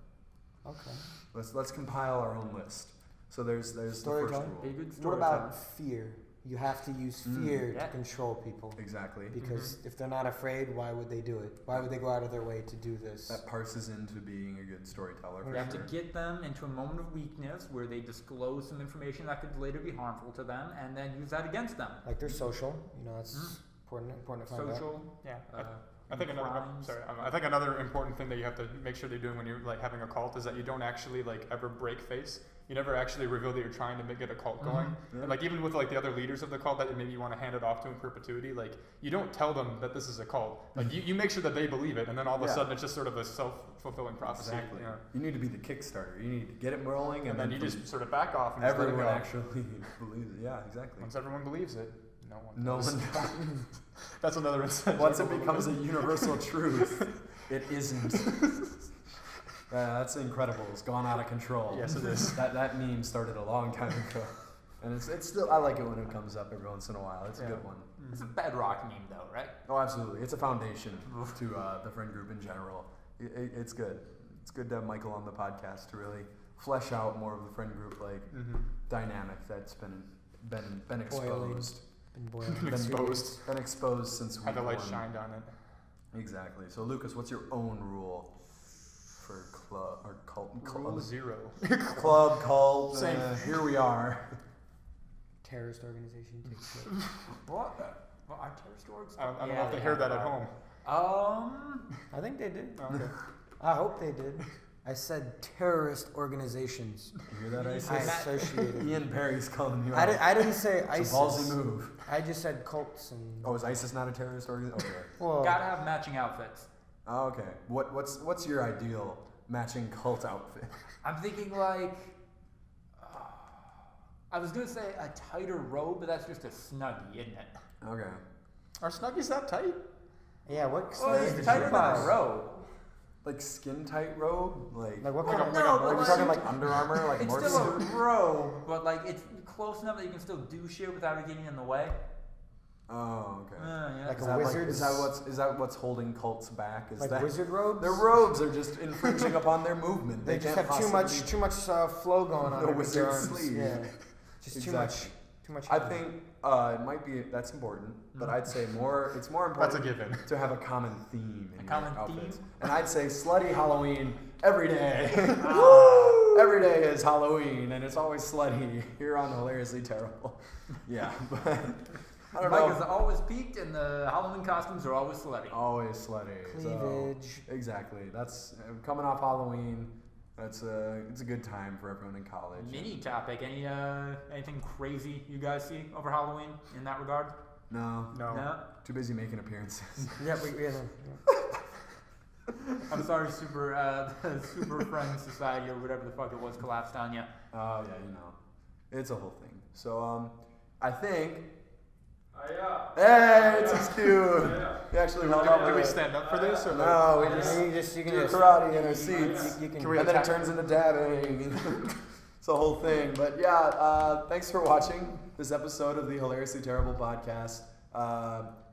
Okay. Let's compile our own list. So there's the first Storytelling? rule. Be a good What storyteller. about fear? You have to use fear Yeah. to control people. Exactly. Because if they're not afraid, why would they do it? Why would they go out of their way to do this? That parses into being a good storyteller. For You have sure. to get them into a moment of weakness where they disclose some information that could later be harmful to them, and then use that against them. Like they're social, that's important to find out. Social. Yeah. Uh, I think crimes. I think another important thing that you have to make sure that you're doing when you're having a cult is that you don't actually ever break face. You never actually reveal that you're trying to get a cult going. Yeah. And even with the other leaders of the cult that maybe you want to hand it off to in perpetuity, you don't tell them that this is a cult. You make sure that they believe it, and then all of a sudden it's just sort of a self-fulfilling prophecy. Exactly. You know? You need to be the Kickstarter. You need to get it rolling, And then you just sort of back off and just let it everyone go. actually believes it. Yeah, exactly. Once everyone believes it, no one. No does. one. That's another incentive. Once it becomes a universal truth, it isn't. That's incredible. It's gone out of control. Yes, it is. That meme started a long time ago, and it's still. I like it when it comes up every once in a while. It's a good one. It's a bedrock meme, though, right? Oh, absolutely. It's a foundation to the friend group in general. It's good. It's good to have Michael on the podcast to really flesh out more of the friend group dynamic that's been exposed. Been boiling. Been exposed. Been exposed since Had the week light one. shined on it. Exactly. So Lucas, what's your own rule for club or cult? Rule 0. Club, cult. Same. Here we are. Terrorist organization takes place. What? Well, are terrorist orgs? I don't know Yeah, if they heard that at are. home. I think they did. Okay. I hope they did. I said terrorist organizations. You hear that, I ISIS? associated. Ian Perry's calling you I, out. I didn't say It's ISIS. a ballsy move. I just said cults and. Oh, is ISIS not a terrorist organization? Okay. Well, Gotta have matching outfits. Oh, okay. What's your ideal matching cult outfit? I'm thinking like. I was gonna say a tighter robe, but that's just a snuggie, isn't it? Okay. Are Snuggies that tight? yeah. What? Well, size it's did tighter you than buy? a robe. Like skin tight robe? Like Like what Like kind a- of? like a No, are but we morgue talking suit? like Under Armour? Like It's more still a suit? robe, but like it's close enough that you can still do shit without it getting in the way. Oh, okay. Yeah. Like Is a that, wizard's- is that what's holding cults back? Is Like that wizard robes? their robes are just infringing upon their movement? They just can't have too possibly- much flow going on. No with their wizard arms. sleeve. Yeah. Just Exactly. too much. I hair. think it might be that's important, but I'd say it's more That's a important given. to have a common theme in A your common outfits. theme? And I'd say slutty Halloween every day. Ah. Every day is Halloween, and it's always slutty here on Hilariously Terrible. Yeah, but I don't Mike know. is always peaked, and the Halloween costumes are always slutty. Always slutty. So, Cleavage. exactly. That's coming off Halloween. It's a good time for everyone in college. Mini topic. Anything crazy you guys see over Halloween in that regard? No, No. too busy making appearances. Yeah, yeah. I'm sorry, the Super Friends Society or whatever the fuck it was collapsed on you. Oh yeah, it's a whole thing. So I think. Yeah. Hey, it's just cute. We actually held up. Do with we it. stand up for this or No, we You just can do just karate in our seats, You can. Can we and then it attack- turns into dabbing. It's a whole thing. But yeah, thanks for watching this episode of the Hilariously Terrible podcast.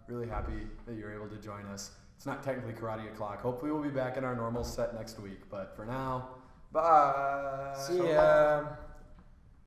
Really happy that you're able to join us. It's not technically karate o'clock. Hopefully, we'll be back in our normal set next week. But for now, bye. See ya.